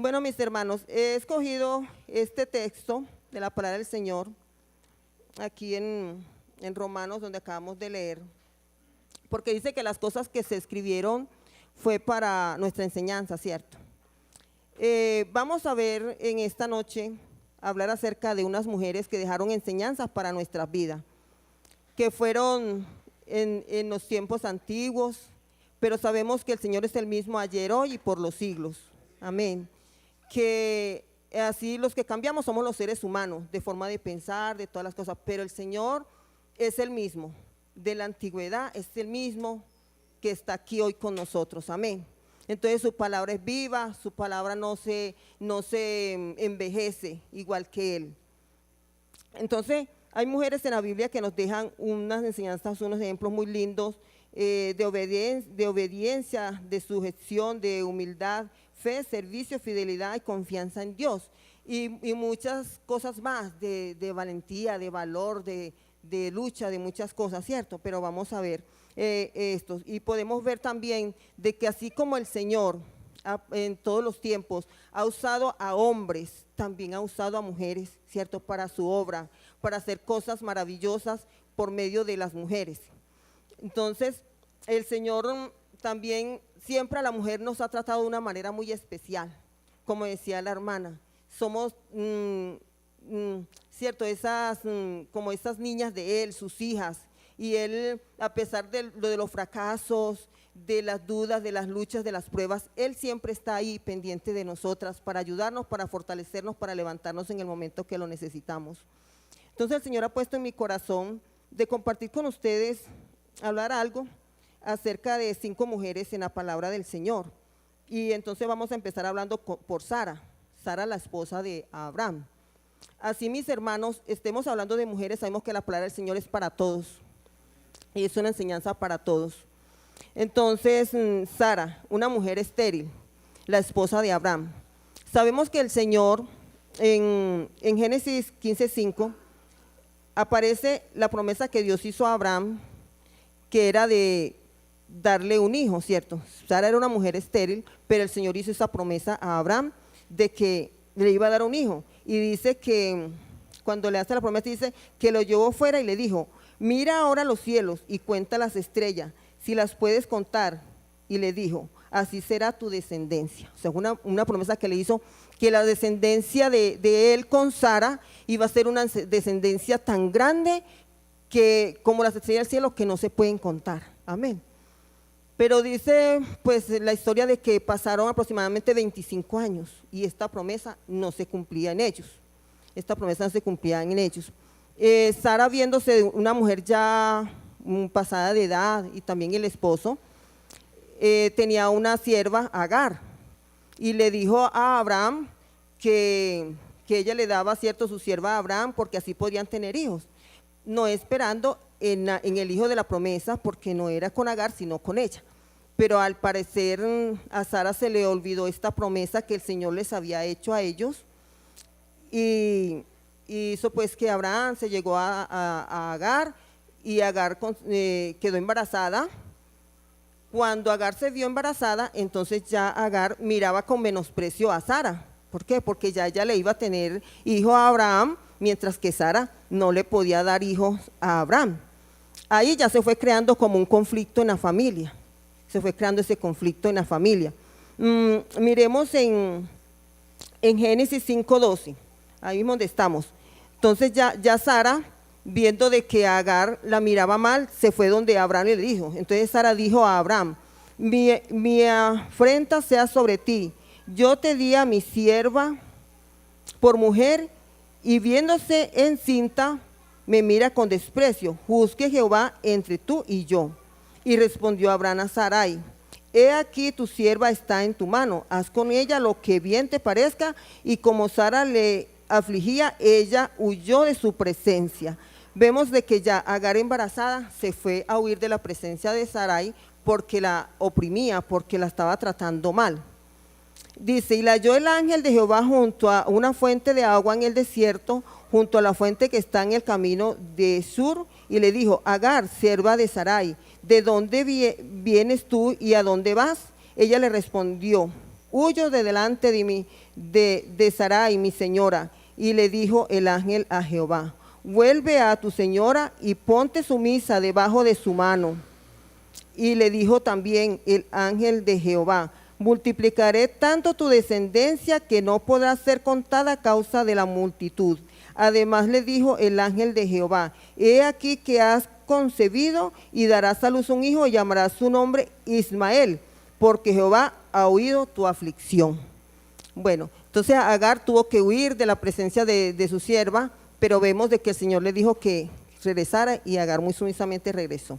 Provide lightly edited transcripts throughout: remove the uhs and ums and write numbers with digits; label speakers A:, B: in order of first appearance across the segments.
A: Bueno, mis hermanos, he escogido este texto de la palabra del Señor aquí en Romanos, donde acabamos de leer, porque dice que las cosas que se escribieron fue para nuestra enseñanza, ¿cierto? Vamos a ver en esta noche, hablar acerca de unas mujeres que dejaron enseñanzas para nuestras vidas, que fueron en los tiempos antiguos, pero sabemos que el Señor es el mismo ayer, hoy y por los siglos. Amén. Que así los que cambiamos somos los seres humanos, de forma de pensar, de todas las cosas, pero el Señor es el mismo, de la antigüedad es el mismo que está aquí hoy con nosotros. Amén. Entonces su palabra es viva, su palabra no se envejece igual que Él. Entonces hay mujeres en la Biblia que nos dejan unas enseñanzas, unos ejemplos muy lindos de obediencia, de sujeción, de humildad, fe, servicio, fidelidad y confianza en Dios. Y muchas cosas más, de valentía, de valor, de lucha, de muchas cosas, ¿cierto? Pero vamos a ver estos. Y podemos ver también de que así como el Señor en todos los tiempos ha usado a hombres, también ha usado a mujeres, ¿cierto? Para su obra, para hacer cosas maravillosas por medio de las mujeres. Entonces, el Señor también siempre a la mujer nos ha tratado de una manera muy especial, como decía la hermana. Somos, cierto, como esas niñas de Él, sus hijas, y Él, a pesar de los fracasos, de las dudas, de las luchas, de las pruebas, Él siempre está ahí pendiente de nosotras para ayudarnos, para fortalecernos, para levantarnos en el momento que lo necesitamos. Entonces el Señor ha puesto en mi corazón de compartir con ustedes, hablar algo acerca de 5 mujeres en la palabra del Señor. Y entonces vamos a empezar hablando por Sara, la esposa de Abraham. Así, mis hermanos, estemos hablando de mujeres, sabemos que la palabra del Señor es para todos y es una enseñanza para todos. Entonces, Sara, una mujer estéril, la esposa de Abraham. Sabemos que el Señor en Génesis 15:5 aparece la promesa que Dios hizo a Abraham, que era de darle un hijo, ¿cierto? Sara era una mujer estéril, pero el Señor hizo esa promesa a Abraham de que le iba a dar un hijo. Y dice que cuando le hace la promesa, dice que lo llevó fuera y le dijo: mira ahora los cielos y cuenta las estrellas, si las puedes contar. Y le dijo: así será tu descendencia. O sea, una promesa que le hizo, que la descendencia de él con Sara iba a ser una descendencia tan grande que como las estrellas del cielo, que no se pueden contar. Amén. Pero dice pues la historia de que pasaron aproximadamente 25 años y esta promesa no se cumplía en ellos. Esta promesa no se cumplía en ellos. Sara, viéndose una mujer ya pasada de edad, y también el esposo, tenía una sierva, Agar, y le dijo a Abraham que ella le daba, cierto, su sierva a Abraham, porque así podían tener hijos, no esperando en el hijo de la promesa, porque no era con Agar, sino con ella. Pero al parecer a Sara se le olvidó esta promesa que el Señor les había hecho a ellos, y hizo pues que Abraham se llegó a Agar, y Agar quedó embarazada. Cuando Agar se vio embarazada, entonces ya Agar miraba con menosprecio a Sara. ¿Por qué? Porque ya ella le iba a tener hijo a Abraham, mientras que Sara no le podía dar hijos a Abraham. Ahí ya se fue creando como un conflicto en la familia. Se fue creando ese conflicto en la familia. Miremos en Génesis 5:12, ahí mismo donde estamos. Entonces ya Sara, viendo de que Agar la miraba mal, se fue donde Abraham le dijo. Entonces Sara dijo a Abraham: mi afrenta sea sobre ti, yo te di a mi sierva por mujer, y viéndose encinta me mira con desprecio. Juzgue Jehová entre tú y yo. Y respondió Abraham a Sarai: he aquí tu sierva está en tu mano, haz con ella lo que bien te parezca. Y como Sara le afligía, ella huyó de su presencia. Vemos de que ya Agar, embarazada, se fue a huir de la presencia de Sarai, porque la oprimía, porque la estaba tratando mal. Dice: y la halló el ángel de Jehová junto a una fuente de agua en el desierto, junto a la fuente que está en el camino de Sur, y le dijo: Agar, sierva de Sarai, ¿de dónde vienes tú y a dónde vas? Ella le respondió: huyo de delante de mí, de Sarai, mi señora. Y le dijo el ángel a Jehová, vuelve a tu señora y ponte sumisa debajo de su mano. Y le dijo también el ángel de Jehová, multiplicaré tanto tu descendencia que no podrá ser contada a causa de la multitud. Además le dijo el ángel de Jehová, he aquí que has concebido y darás a luz un hijo y llamarás su nombre Ismael, porque Jehová ha oído tu aflicción. Bueno, entonces Agar tuvo que huir de la presencia de su sierva, pero vemos de que el Señor le dijo que regresara y Agar muy sumisamente regresó.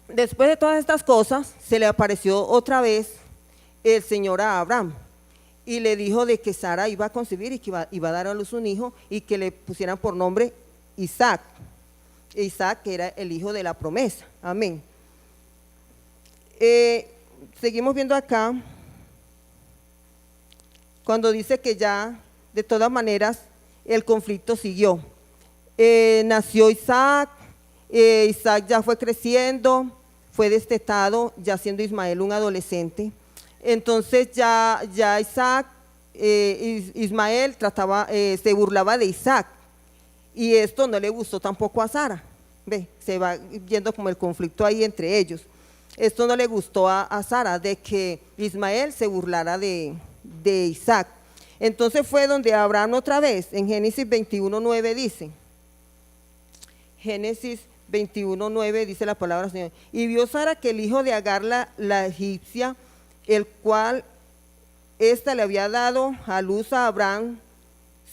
A: Después de todas estas cosas, se le apareció otra vez el Señor a Abraham y le dijo de que Sara iba a concebir y que iba a dar a luz un hijo y que le pusieran por nombre Isaac. Isaac era el hijo de la promesa. Amén. Seguimos viendo acá, cuando dice que ya, de todas maneras, el conflicto siguió. Nació Isaac, Isaac ya fue creciendo, fue destetado, ya siendo Ismael un adolescente. Entonces ya Isaac, Ismael se burlaba de Isaac, y esto no le gustó tampoco a Sara. Ve, se va viendo como el conflicto ahí entre ellos. Esto no le gustó a Sara, de que Ismael se burlara de Isaac. Entonces fue donde Abraham otra vez, en Génesis 21:9 dice, Génesis 21:9 dice la palabra del Señor, y vio Sara que el hijo de Agar la egipcia, el cual ésta le había dado a luz a Abraham,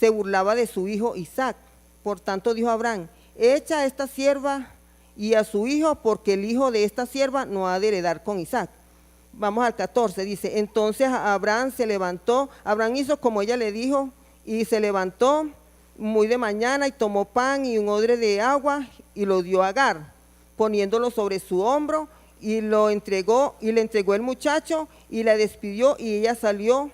A: se burlaba de su hijo Isaac. Por tanto dijo Abraham, echa a esta sierva y a su hijo, porque el hijo de esta sierva no ha de heredar con Isaac. Vamos al 14, dice, entonces Abraham se levantó, Abraham hizo como ella le dijo, y se levantó muy de mañana y tomó pan y un odre de agua y lo dio a Agar, poniéndolo sobre su hombro, y le entregó el muchacho y la despidió, y ella salió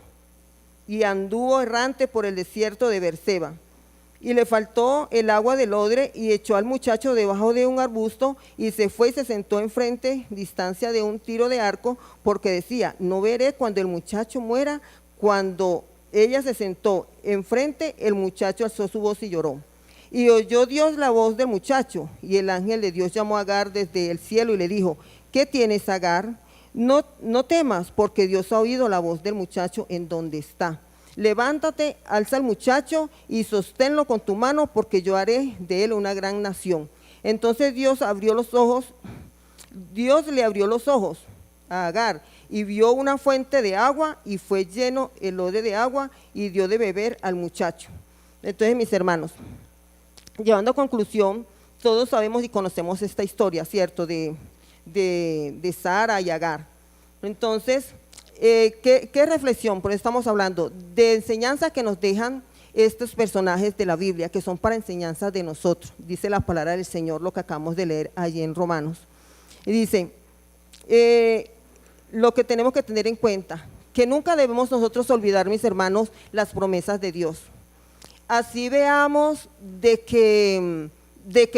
A: y anduvo errante por el desierto de Berseba. Y le faltó el agua del odre y echó al muchacho debajo de un arbusto y se fue y se sentó enfrente, distancia de un tiro de arco, porque decía, no veré cuando el muchacho muera. Cuando ella se sentó enfrente, el muchacho alzó su voz y lloró. Y oyó Dios la voz del muchacho, y el ángel de Dios llamó a Agar desde el cielo y le dijo, ¿qué tienes, Agar? No temas, porque Dios ha oído la voz del muchacho en donde está. Levántate, alza al muchacho y sosténlo con tu mano, porque yo haré de él una gran nación. Entonces Dios le abrió los ojos a Agar, y vio una fuente de agua, y fue lleno el odre de agua, y dio de beber al muchacho. Entonces, mis hermanos, llevando a conclusión, todos sabemos y conocemos esta historia, ¿cierto? De Sara y Agar. Entonces, ¿qué reflexión? Por eso estamos hablando de enseñanza que nos dejan estos personajes de la Biblia, que son para enseñanza de nosotros. Dice la palabra del Señor, lo que acabamos de leer allí en Romanos. Y dice, lo que tenemos que tener en cuenta, que nunca debemos nosotros olvidar, mis hermanos, las promesas de Dios. Así veamos de que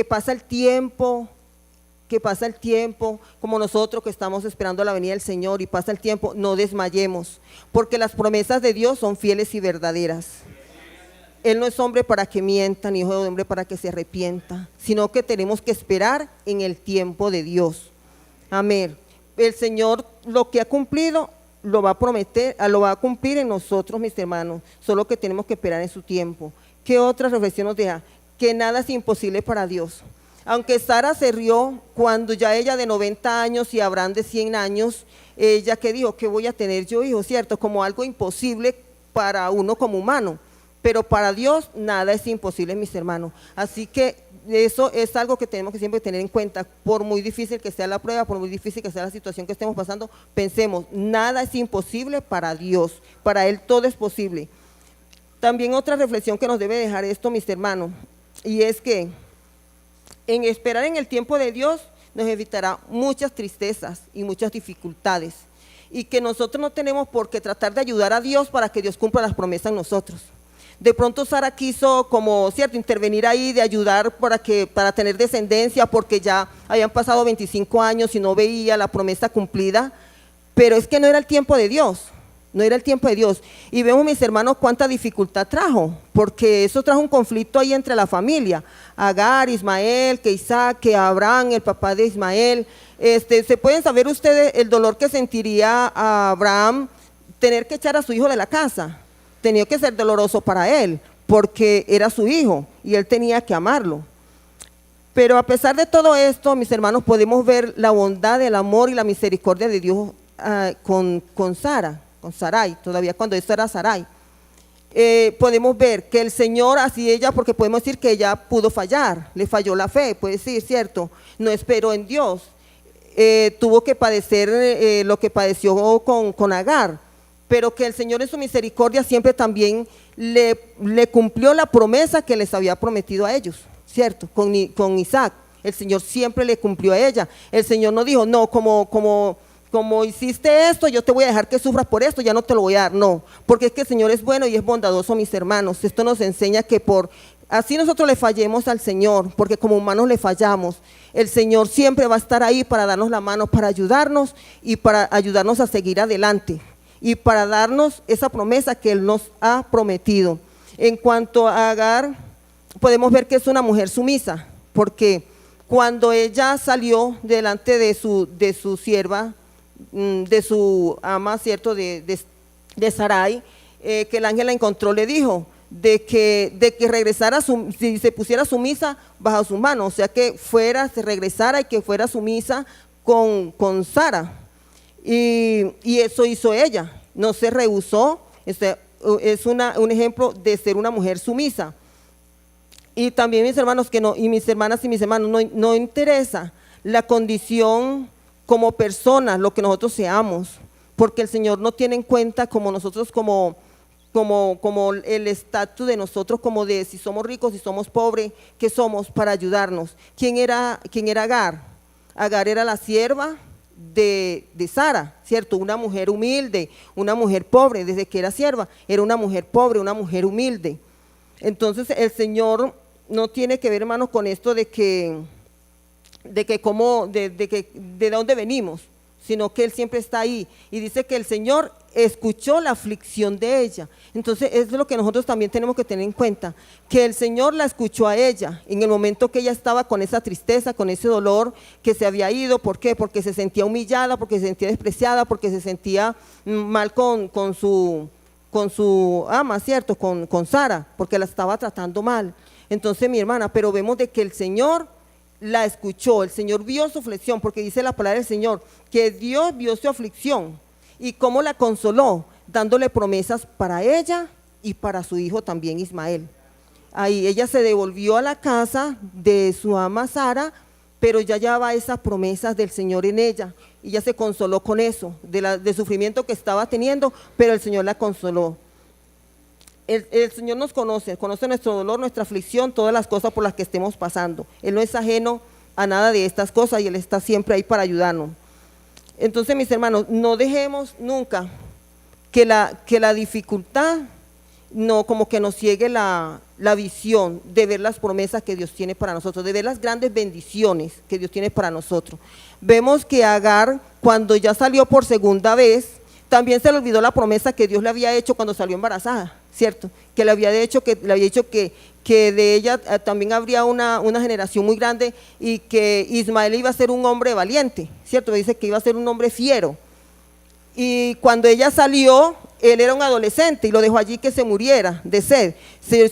A: pasa el tiempo, como nosotros que estamos esperando la venida del Señor y pasa el tiempo, no desmayemos, porque las promesas de Dios son fieles y verdaderas. Él no es hombre para que mienta, ni hijo de hombre para que se arrepienta, sino que tenemos que esperar en el tiempo de Dios. Amén. El Señor lo que ha cumplido lo va a cumplir en nosotros, mis hermanos, solo que tenemos que esperar en su tiempo. ¿Qué otra reflexión nos deja? Que nada es imposible para Dios. Aunque Sara se rió cuando ya ella de 90 años y Abraham de 100 años, ella que dijo, ¿qué voy a tener yo hijo? ¿Cierto? Como algo imposible para uno como humano, pero para Dios nada es imposible, mis hermanos. Así que eso es algo que tenemos que siempre tener en cuenta. Por muy difícil que sea la prueba, por muy difícil que sea la situación que estemos pasando, pensemos, nada es imposible para Dios, para Él todo es posible. También otra reflexión que nos debe dejar esto, mis hermanos, y es que en esperar en el tiempo de Dios nos evitará muchas tristezas y muchas dificultades, y que nosotros no tenemos por qué tratar de ayudar a Dios para que Dios cumpla las promesas en nosotros. De pronto Sara quiso como, cierto, intervenir ahí, de ayudar para tener descendencia, porque ya habían pasado 25 años y no veía la promesa cumplida, pero es que no era el tiempo de Dios. No era el tiempo de Dios. Y vemos, mis hermanos, cuánta dificultad trajo, porque eso trajo un conflicto ahí entre la familia. Agar, Ismael, que Isaac, que Abraham, el papá de Ismael. Se pueden saber ustedes el dolor que sentiría a Abraham tener que echar a su hijo de la casa. Tenía que ser doloroso para él, porque era su hijo y él tenía que amarlo. Pero a pesar de todo esto, mis hermanos, podemos ver la bondad, el amor y la misericordia de Dios con Sara. Con Sarai, todavía cuando esto era Sarai. Podemos ver que el Señor, así ella, porque podemos decir que ella pudo fallar, le falló la fe, puede decir, ¿cierto? No esperó en Dios, tuvo que padecer lo que padeció con Agar, pero que el Señor en su misericordia siempre también le cumplió la promesa que les había prometido a ellos, ¿cierto? Con Isaac, el Señor siempre le cumplió a ella. El Señor no dijo, no, como hiciste esto, yo te voy a dejar que sufras por esto, ya no te lo voy a dar, no, porque es que el Señor es bueno y es bondadoso, mis hermanos. Esto nos enseña que así nosotros le fallemos al Señor, porque como humanos le fallamos, el Señor siempre va a estar ahí para darnos la mano, para ayudarnos y para ayudarnos a seguir adelante y para darnos esa promesa que Él nos ha prometido. En cuanto a Agar, podemos ver que es una mujer sumisa, porque cuando ella salió delante de su sierva, de su ama, ¿cierto? De Sarai, que el ángel la encontró, le dijo de que regresara, si se pusiera sumisa bajo su mano, o sea que se regresara y que fuera sumisa con Sara. Y eso hizo ella, no se rehusó. Es un ejemplo de ser una mujer sumisa. Y también, mis hermanos, y mis hermanas y mis hermanos, no interesa la condición como personas, lo que nosotros seamos, porque el Señor no tiene en cuenta como nosotros, como el estatus de nosotros, como de si somos ricos, si somos pobres, ¿qué somos para ayudarnos? ¿Quién era Agar? Agar era la sierva de Sara, ¿cierto? Una mujer humilde, una mujer pobre. Desde que era sierva, era una mujer pobre, una mujer humilde. Entonces el Señor no tiene que ver, hermanos, con esto de dónde venimos, sino que Él siempre está ahí. Y dice que el Señor escuchó la aflicción de ella. Entonces es lo que nosotros también tenemos que tener en cuenta, que el Señor la escuchó a ella en el momento que ella estaba con esa tristeza, con ese dolor, que se había ido. ¿Por qué? Porque se sentía humillada, porque se sentía despreciada, porque se sentía mal con su ama, ¿cierto? Con Sara, porque la estaba tratando mal. Entonces, mi hermana, pero vemos de que el Señor la escuchó, el Señor vio su aflicción, porque dice la palabra del Señor, que Dios vio su aflicción y cómo la consoló, dándole promesas para ella y para su hijo también Ismael. Ahí ella se devolvió a la casa de su ama Sara, pero ya llevaba esas promesas del Señor en ella, y ya se consoló con eso, del sufrimiento que estaba teniendo, pero el Señor la consoló. El Señor nos conoce nuestro dolor, nuestra aflicción, todas las cosas por las que estemos pasando. Él no es ajeno a nada de estas cosas y Él está siempre ahí para ayudarnos. Entonces, mis hermanos, no dejemos nunca que la dificultad como que nos ciegue la visión de ver las promesas que Dios tiene para nosotros, de ver las grandes bendiciones que Dios tiene para nosotros. Vemos que Agar, cuando ya salió por segunda vez, también se le olvidó la promesa que Dios le había hecho cuando salió embarazada, ¿cierto? Que le había dicho que de ella también habría una generación muy grande y que Ismael iba a ser un hombre valiente, ¿cierto? Dice que iba a ser un hombre fiero. Y cuando ella salió, él era un adolescente y lo dejó allí que se muriera de sed.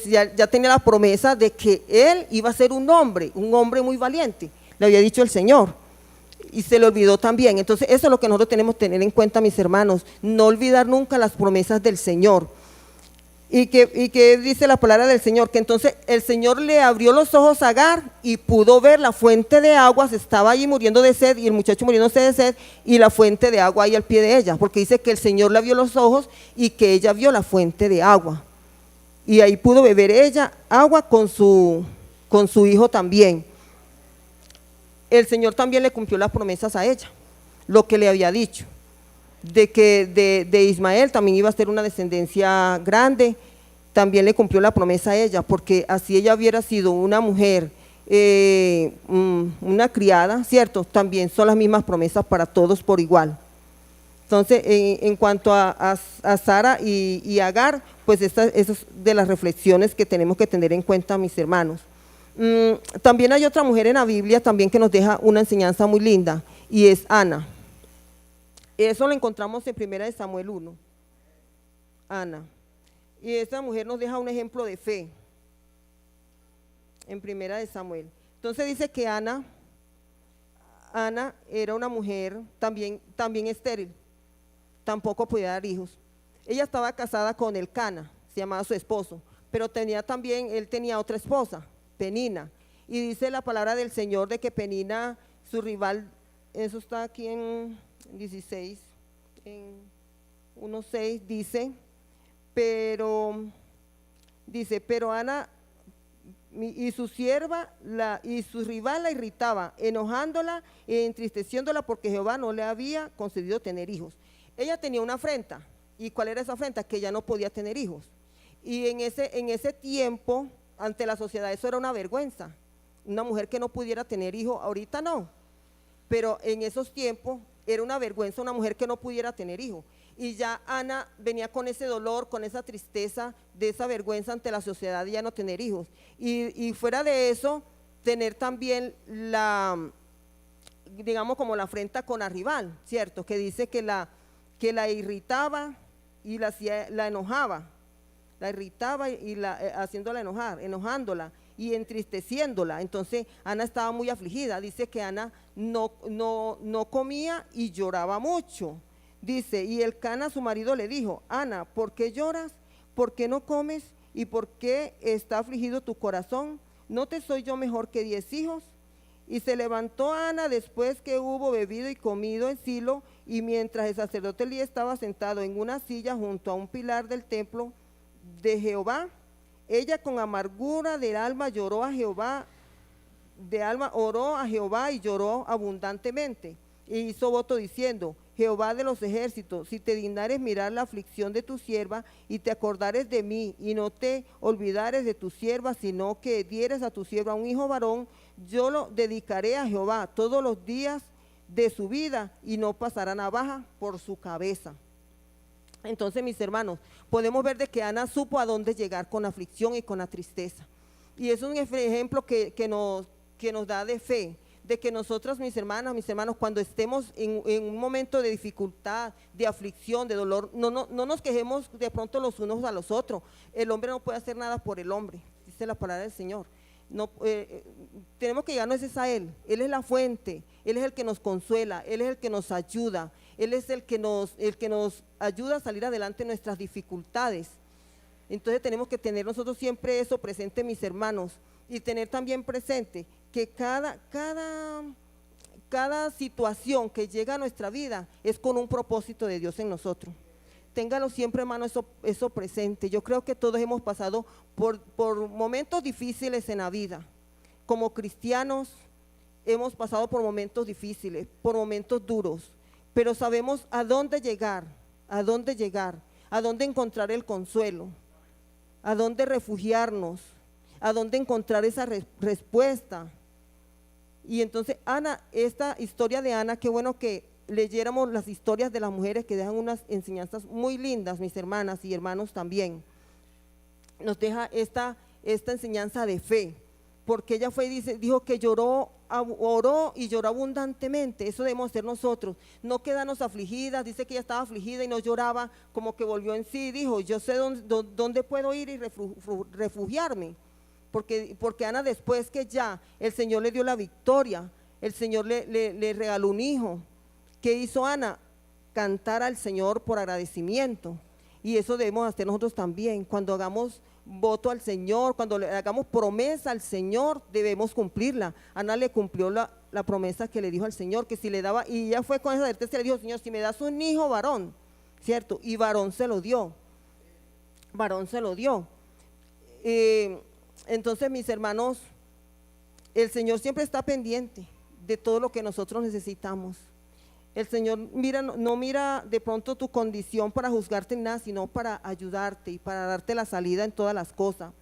A: Ya tenía la promesa de que él iba a ser un hombre muy valiente, le había dicho el Señor. Y se le olvidó también. Entonces eso es lo que nosotros tenemos que tener en cuenta, mis hermanos, no olvidar nunca las promesas del Señor. Y que dice la palabra del Señor, que entonces el Señor le abrió los ojos a Agar y pudo ver la fuente de aguas, estaba allí muriendo de sed y el muchacho muriéndose de sed y la fuente de agua ahí al pie de ella, porque dice que el Señor le abrió los ojos y que ella vio la fuente de agua y ahí pudo beber ella agua con su hijo también. El Señor también le cumplió las promesas a ella, lo que le había dicho, de que de Ismael también iba a ser una descendencia grande. También le cumplió la promesa a ella, porque así ella hubiera sido una mujer, una criada, ¿cierto? También son las mismas promesas para todos por igual. Entonces, en cuanto a Sara y Agar, pues esas es de las reflexiones que tenemos que tener en cuenta, mis hermanos. También hay otra mujer en la Biblia también que nos deja una enseñanza muy linda, y es Ana. Eso lo encontramos en 1 Samuel 1. Ana. Y esta mujer nos deja un ejemplo de fe en 1 Samuel. Entonces dice que Ana era una mujer también estéril, tampoco podía dar hijos. Ella estaba casada con Elcana, se llamaba su esposo, pero él tenía otra esposa, Penina. Y dice la palabra del Señor de que Penina, su rival, eso está aquí en 16, en 1:6, pero Ana y su sierva y su rival la irritaba, enojándola e entristeciéndola porque Jehová no le había concedido tener hijos. Ella tenía una afrenta. ¿Y cuál era esa afrenta? Que ella no podía tener hijos. Y en ese tiempo, ante la sociedad, eso era una vergüenza. Una mujer que no pudiera tener hijos, ahorita no, pero en esos tiempos era una vergüenza una mujer que no pudiera tener hijos. Y ya Ana venía con ese dolor, con esa tristeza, de esa vergüenza ante la sociedad de ya no tener hijos. Y fuera de eso, tener también digamos como la afrenta con la rival, ¿cierto? Que dice que la irritaba y la enojaba, la irritaba y haciéndola enojar, enojándola y entristeciéndola. Entonces Ana estaba muy afligida. Dice que Ana no comía y lloraba mucho. Dice, y Elcana su marido le dijo, Ana, ¿por qué lloras? ¿Por qué no comes? ¿Y por qué está afligido tu corazón? ¿No te soy yo mejor que 10 hijos? Y se levantó Ana después que hubo bebido y comido en Silo, y mientras el sacerdote Elí estaba sentado en una silla junto a un pilar del templo de Jehová, ella con amargura del alma oró a Jehová y lloró abundantemente. E hizo voto diciendo, Jehová de los ejércitos, si te dignares mirar la aflicción de tu sierva y te acordares de mí y no te olvidares de tu sierva, sino que dieres a tu sierva un hijo varón, yo lo dedicaré a Jehová todos los días de su vida y no pasará navaja por su cabeza. Entonces, mis hermanos, podemos ver de que Ana supo a dónde llegar con la aflicción y con la tristeza. Y es un ejemplo que nos da de fe, de que nosotros, mis hermanos, cuando estemos en un momento de dificultad, de aflicción, de dolor, no nos quejemos de pronto los unos a los otros. El hombre no puede hacer nada por el hombre, dice la palabra del Señor. Tenemos que llegarnos a Él es la fuente, Él es el que nos consuela, Él es el que nos ayuda, Él es el que nos ayuda a salir adelante en nuestras dificultades. Entonces tenemos que tener nosotros siempre eso presente, mis hermanos, y tener también presente que cada situación que llega a nuestra vida es con un propósito de Dios en nosotros. Téngalo siempre, hermano, eso presente. Yo creo que todos hemos pasado por momentos difíciles en la vida. Como cristianos hemos pasado por momentos difíciles, por momentos duros, pero sabemos a dónde llegar, a dónde encontrar el consuelo, a dónde refugiarnos, a dónde encontrar esa respuesta. Y entonces Ana, esta historia de Ana, qué bueno que leyéramos las historias de las mujeres que dejan unas enseñanzas muy lindas, mis hermanas y hermanos también. Nos deja esta enseñanza de fe, porque ella dijo que oró y lloró abundantemente. Eso debemos hacer nosotros, no quedarnos afligidas. Dice que ella estaba afligida y no lloraba, como que volvió en sí, dijo, yo sé dónde puedo ir y refugiarme. Porque Ana, después que ya el Señor le dio la victoria, el Señor le regaló un hijo, ¿qué hizo Ana? Cantar al Señor por agradecimiento. Y eso debemos hacer nosotros también. Cuando hagamos voto al Señor, cuando le hagamos promesa al Señor, debemos cumplirla. Ana le cumplió la promesa que le dijo al Señor, que si le daba, y ella fue con esa certeza, le dijo, Señor, si me das un hijo varón, ¿cierto? Y varón se lo dio. Entonces, mis hermanos, el Señor siempre está pendiente de todo lo que nosotros necesitamos. El Señor no mira de pronto tu condición para juzgarte ni nada, sino para ayudarte y para darte la salida en todas las cosas.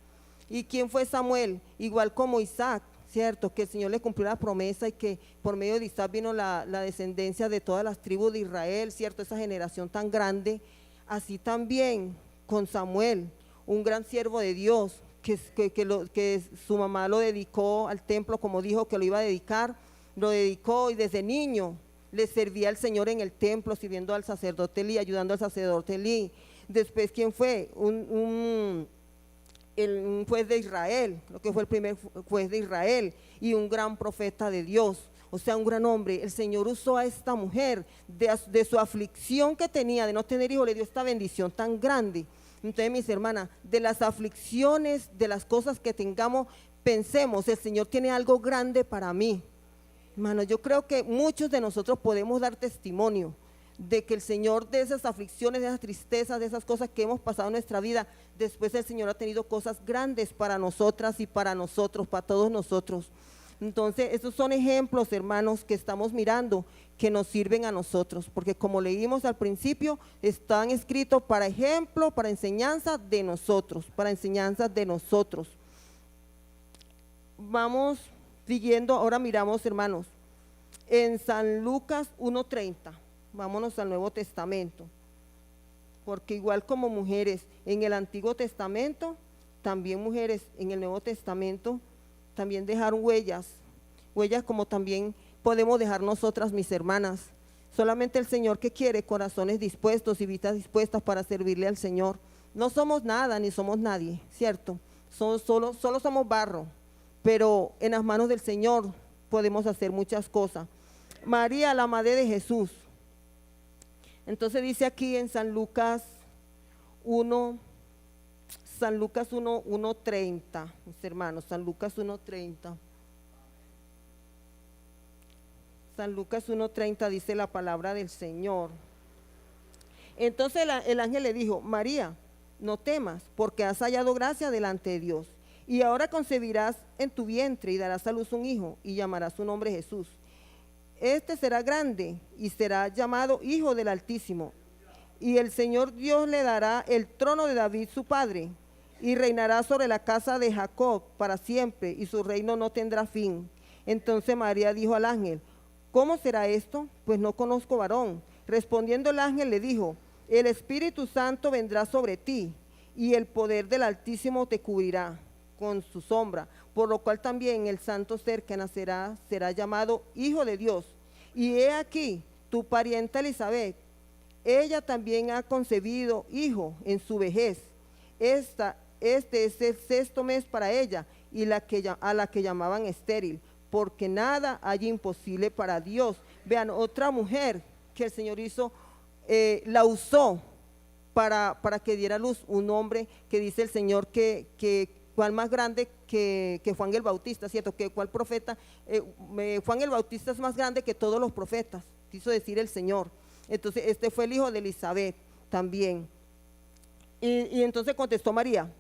A: ¿Y quién fue Samuel? Igual como Isaac. ¿cierto? Que el Señor le cumplió la promesa y que por medio de Isaac vino la descendencia de todas las tribus de Israel, ¿cierto? Esa generación tan grande. Así también con Samuel, un gran siervo de Dios, que su mamá lo dedicó al templo, como dijo que lo iba a dedicar, lo dedicó y desde niño le servía al Señor en el templo, sirviendo al sacerdote Elí, ayudando al sacerdote Elí. Después, ¿quién fue? Un juez de Israel, lo que fue el primer juez de Israel y un gran profeta de Dios, o sea, un gran hombre. El Señor usó a esta mujer de su aflicción que tenía de no tener hijos, le dio esta bendición tan grande. Entonces, mis hermanas, de las aflicciones, de las cosas que tengamos, pensemos, el Señor tiene algo grande para mí. Hermano, yo creo que muchos de nosotros podemos dar testimonio de que el Señor, de esas aflicciones, de esas tristezas, de esas cosas que hemos pasado en nuestra vida, después el Señor ha tenido cosas grandes para nosotras y para nosotros, para todos nosotros. Entonces, esos son ejemplos, hermanos, que estamos mirando, que nos sirven a nosotros, porque como leímos al principio, están escritos para ejemplo, para enseñanza de nosotros, para enseñanza de nosotros. Vamos siguiendo, ahora miramos, hermanos, en San Lucas 1:30, vámonos al Nuevo Testamento, porque igual como mujeres en el Antiguo Testamento, también mujeres en el Nuevo Testamento, también dejaron huellas como también podemos dejar nosotras, mis hermanas. Solamente el Señor que quiere corazones dispuestos y vidas dispuestas para servirle al Señor. No somos nada ni somos nadie, ¿cierto? Solo somos barro, pero en las manos del Señor podemos hacer muchas cosas. María, la madre de Jesús. Entonces dice aquí en San Lucas 1:30, mis hermanos, San Lucas 1:30. San Lucas 1:30 dice la palabra del Señor. Entonces el ángel le dijo: María, no temas, porque has hallado gracia delante de Dios. Y ahora concebirás en tu vientre y darás a luz un hijo, y llamarás su nombre Jesús. Este será grande y será llamado Hijo del Altísimo. Y el Señor Dios le dará el trono de David su padre, y reinará sobre la casa de Jacob para siempre, y su reino no tendrá fin. Entonces María dijo al ángel: ¿cómo será esto? Pues no conozco varón. Respondiendo el ángel le dijo: el Espíritu Santo vendrá sobre ti, y el poder del Altísimo te cubrirá con su sombra, por lo cual también el santo ser que nacerá será llamado Hijo de Dios. Y he aquí, tu parienta Elizabeth, ella también ha concebido hijo en su vejez. Este es el 6º mes para ella, y a la que llamaban estéril, porque nada hay imposible para Dios. Vean, otra mujer que el Señor hizo, la usó para que diera luz, un hombre que dice el Señor que cuál más grande que Juan el Bautista, ¿cierto? Que cuál profeta, Juan el Bautista es más grande que todos los profetas, quiso decir el Señor. Entonces este fue el hijo de Elizabeth también. Y entonces contestó María.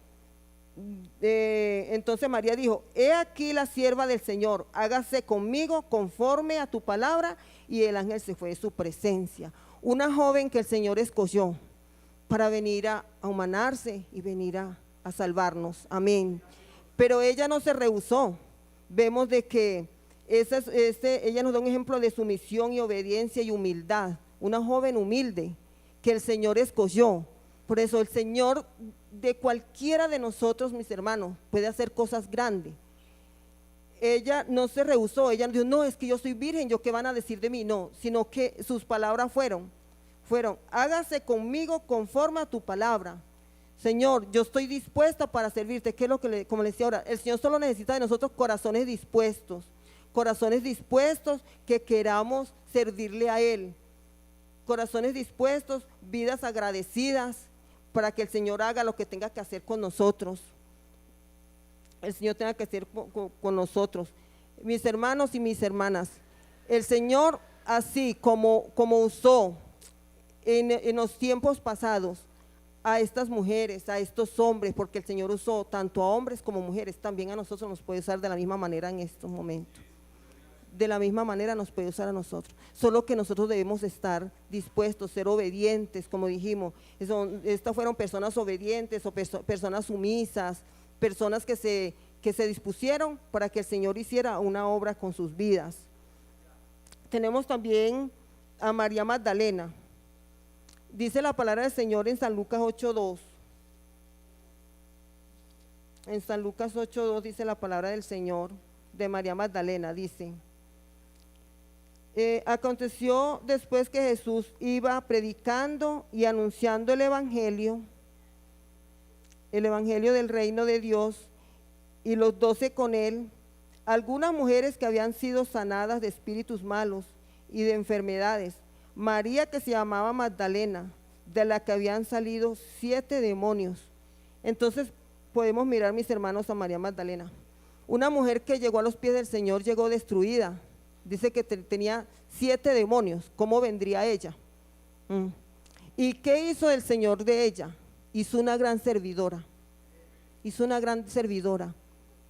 A: Entonces María dijo: he aquí la sierva del Señor, hágase conmigo conforme a tu palabra. Y el ángel se fue de su presencia. Una joven que el Señor escogió para venir a humanarse y venir a salvarnos, amén. Pero ella no se rehusó. Vemos de que ella nos da un ejemplo de sumisión y obediencia y humildad. Una joven humilde que el Señor escogió. Por eso el Señor de cualquiera de nosotros, mis hermanos, puede hacer cosas grandes. Ella no se rehusó, ella no dijo: no, es que yo soy virgen, ¿yo qué van a decir de mí? No, sino que sus palabras fueron, hágase conmigo conforme a tu palabra. Señor, yo estoy dispuesta para servirte. ¿Qué es lo que como le decía ahora? El Señor solo necesita de nosotros corazones dispuestos que queramos servirle a Él. Corazones dispuestos, vidas agradecidas, para que el Señor haga lo que tenga que hacer con nosotros. El Señor tenga que hacer con nosotros. Mis hermanos y mis hermanas, el Señor, así como usó en los tiempos pasados a estas mujeres, a estos hombres, porque el Señor usó tanto a hombres como mujeres, también a nosotros nos puede usar de la misma manera en estos momentos. De la misma manera nos puede usar a nosotros, solo que nosotros debemos estar dispuestos, ser obedientes, como dijimos. Estas fueron personas obedientes o personas sumisas, personas que que se dispusieron para que el Señor hiciera una obra con sus vidas. Tenemos también a María Magdalena. Dice la palabra del Señor en San Lucas 8:2. En San Lucas 8:2 dice la palabra del Señor de María Magdalena, dice: aconteció después que Jesús iba predicando y anunciando el evangelio del reino de Dios, y los 12 con él, algunas mujeres que habían sido sanadas de espíritus malos y de enfermedades. María, que se llamaba Magdalena, de la que habían salido 7 demonios. Entonces podemos mirar, mis hermanos, a María Magdalena, una mujer que llegó a los pies del Señor, llegó destruida. Dice que tenía 7 demonios. ¿Cómo vendría ella? ¿Y qué hizo el Señor de ella? Hizo una gran servidora. Hizo una gran servidora.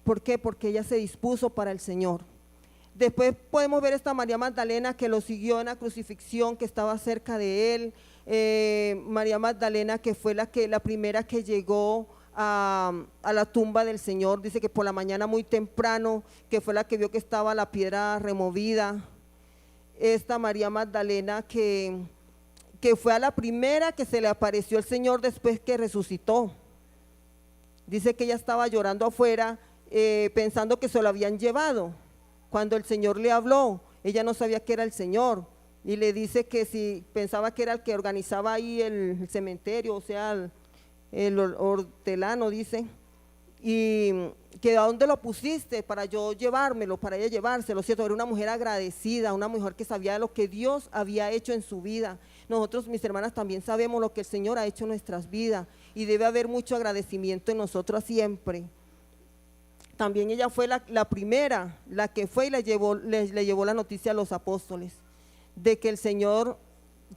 A: ¿Por qué? Porque ella se dispuso para el Señor. Después podemos ver esta María Magdalena que lo siguió en la crucifixión, que estaba cerca de él. María Magdalena, que fue la primera que llegó a la tumba del Señor. Dice que por la mañana muy temprano, que fue la que vio que estaba la piedra removida. Esta María Magdalena que fue a la primera que se le apareció el Señor después que resucitó. Dice que ella estaba llorando afuera, pensando que se lo habían llevado. Cuando el Señor le habló, ella no sabía que era el Señor, y le dice que si pensaba que era el que organizaba ahí el cementerio, o sea, el hortelano, dice, y que a dónde lo pusiste para yo llevármelo, para ella llevárselo, ¿cierto? Era una mujer agradecida, una mujer que sabía lo que Dios había hecho en su vida. Nosotros, mis hermanas, también sabemos lo que el Señor ha hecho en nuestras vidas, y debe haber mucho agradecimiento en nosotros siempre. También ella fue la primera, la que fue y le llevó la noticia a los apóstoles, de que el Señor,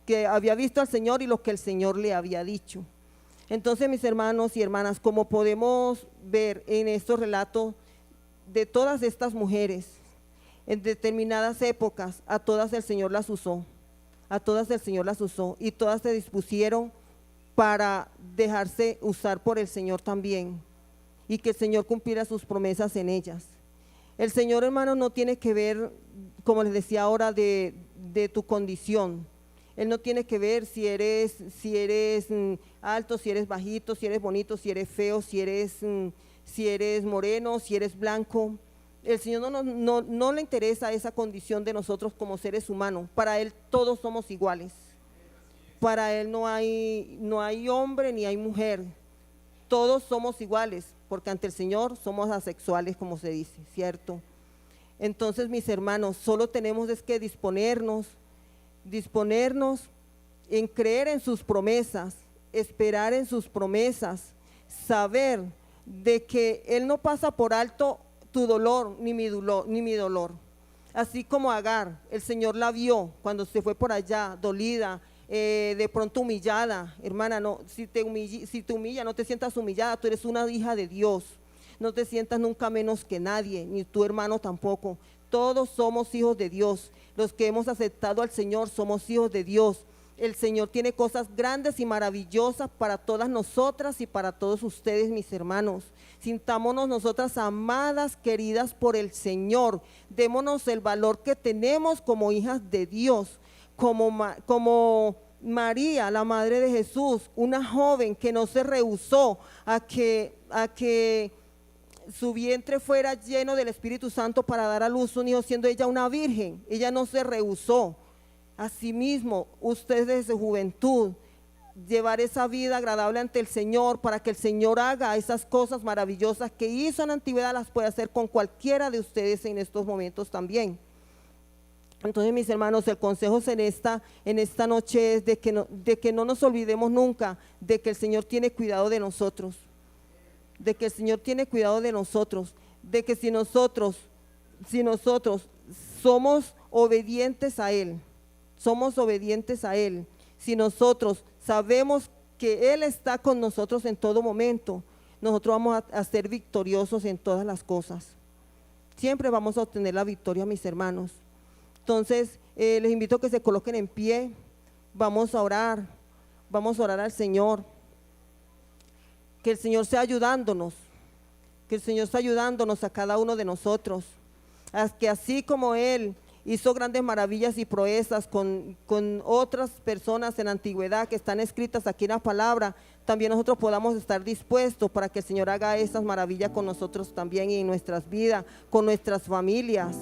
A: que había visto al Señor y lo que el Señor le había dicho. Entonces, mis hermanos y hermanas, como podemos ver en estos relatos de todas estas mujeres, en determinadas épocas, a todas el Señor las usó, y todas se dispusieron para dejarse usar por el Señor también, y que el Señor cumpliera sus promesas en ellas. El Señor, hermano, no tiene que ver, como les decía ahora, de tu condición. Él no tiene que ver si eres alto, si eres bajito, si eres bonito, si eres feo, si eres moreno, si eres blanco. El Señor no le interesa esa condición de nosotros como seres humanos. Para Él todos somos iguales. Para Él no hay hombre ni hay mujer. Todos somos iguales, porque ante el Señor somos asexuales, como se dice, ¿cierto? Entonces, mis hermanos, solo tenemos que disponernos en creer en sus promesas, esperar en sus promesas, saber de que Él no pasa por alto tu dolor ni mi dolor. Así como Agar, el Señor la vio cuando se fue por allá, dolida, de pronto humillada. Hermana, no, si te humilla, no te sientas humillada, tú eres una hija de Dios. No te sientas nunca menos que nadie, ni tu hermano tampoco. Todos somos hijos de Dios. Los que hemos aceptado al Señor somos hijos de Dios. El Señor tiene cosas grandes y maravillosas para todas nosotras y para todos ustedes, mis hermanos. Sintámonos nosotras amadas, queridas por el Señor. Démonos el valor que tenemos como hijas de Dios, como María, la madre de Jesús, una joven que no se rehusó a que su vientre fuera lleno del Espíritu Santo para dar a luz un hijo, siendo ella una virgen. Ella no se rehusó. Asimismo, usted desde su juventud, llevar esa vida agradable ante el Señor, para que el Señor haga esas cosas maravillosas que hizo en la antigüedad, las puede hacer con cualquiera de ustedes en estos momentos también. Entonces, mis hermanos, el consejo en esta noche es de que no nos olvidemos nunca de que el Señor tiene cuidado de nosotros, de que el Señor tiene cuidado de nosotros, de que si nosotros somos obedientes a Él, si nosotros sabemos que Él está con nosotros en todo momento, nosotros vamos a ser victoriosos en todas las cosas. Siempre vamos a obtener la victoria, mis hermanos. Entonces, les invito a que se coloquen en pie. Vamos a orar al Señor. Que el Señor sea ayudándonos, que el Señor está ayudándonos a cada uno de nosotros, a que así como Él hizo grandes maravillas y proezas con otras personas en la antigüedad que están escritas aquí en la palabra, también nosotros podamos estar dispuestos para que el Señor haga esas maravillas con nosotros también y en nuestras vidas, con nuestras familias.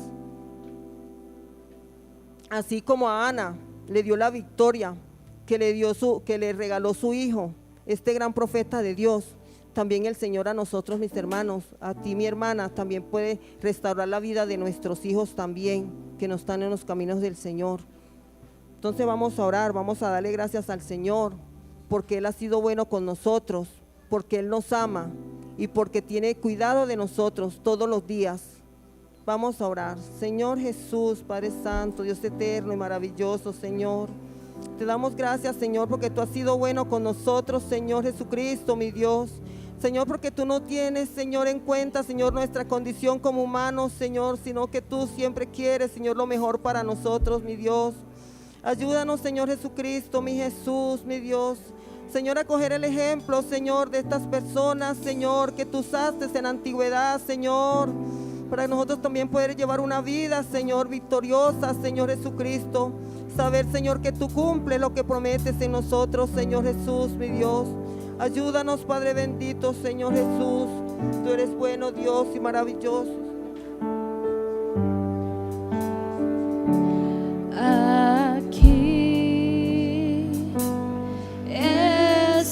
A: Así como a Ana le dio la victoria, que le regaló su hijo, este gran profeta de Dios, también el Señor a nosotros, mis hermanos, a ti, mi hermana, también puede restaurar la vida de nuestros hijos también, que no están en los caminos del Señor. Entonces vamos a orar, vamos a darle gracias al Señor, porque Él ha sido bueno con nosotros, porque Él nos ama y porque tiene cuidado de nosotros todos los días. Vamos a orar. Señor Jesús, Padre Santo, Dios eterno y maravilloso, Señor, te damos gracias, Señor, porque tú has sido bueno con nosotros, Señor Jesucristo, mi Dios. Señor, porque tú no tienes, Señor, en cuenta, Señor, nuestra condición como humanos, Señor, sino que tú siempre quieres, Señor, lo mejor para nosotros, mi Dios. Ayúdanos, Señor Jesucristo, mi Jesús, mi Dios. Señor, a coger el ejemplo, Señor, de estas personas, Señor, que tú usaste en la antigüedad, Señor, para nosotros también poder llevar una vida, Señor, victoriosa, Señor Jesucristo. Saber, Señor, que tú cumples lo que prometes en nosotros, Señor Jesús, mi Dios. Ayúdanos, Padre bendito, Señor Jesús. Tú eres bueno, Dios, y maravilloso.